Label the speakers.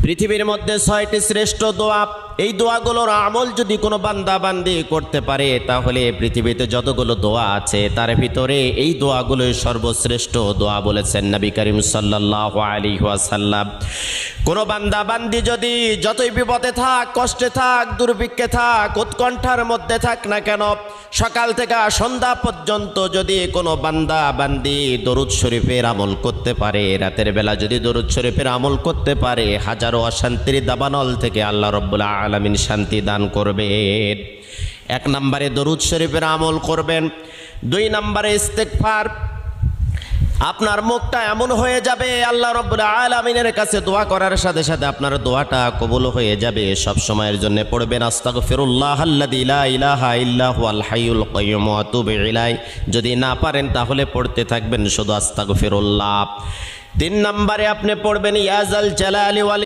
Speaker 1: পৃথিবীর মধ্যে 6টি শ্রেষ্ঠ দোয়া, এই দোয়াগুলোর আমল যদি কোনো বান্দা বান্দি করতে পারে তাহলে পৃথিবীতে যতগুলো দোয়া আছে তার ভিতরে এই দোয়াগুলোই সর্বশ্রেষ্ঠ দোয়া বলেছেন নবী করিম সাল্লাল্লাহু আলাইহি ওয়াসাল্লাম। কোনো বান্দা বান্দি যদি যতই বিপদে থাক, কষ্টে থাক, দুর্ভিক্ষে থাক, উৎকণ্ঠার মধ্যে থাক না কেন, সকাল থেকে সন্ধ্যা পর্যন্ত যদি কোনো বান্দা বান্দি দরুদ শরীফের আমল করতে পারে, রাতের বেলা যদি দরুদ শরীফের আমল করতে পারে, হাজারো অশান্তির দাবানল থেকে আল্লাহ রাব্বুল আলামিন শান্তি দান করবেন। 1 নম্বরে দরুদ শরীফের আমল করবেন। 2 নম্বরে ইস্তেগফার। আপনার মুখটা এমন হয়ে যাবে আল্লাহ রাব্বুল আলামিনের কাছে দোয়া করার সাথে সাথে আপনার দোয়াটা কবুল হয়ে যাবে। সব সময়ের জন্য পড়বেন আস্তাগফিরুল্লাহ আল্লাযী লা ইলাহা ইল্লা হুয়াল হাইয়ুল কাইয়্যুম ওয়া আতুবু ইলাইহি। যদি না পারেন তাহলে পড়তে থাকবেন শুধু আস্তাগফিরুল্লাহ। 3 নম্বরে আপনি পড়বেন ইয়া যাল জালালি ওয়াল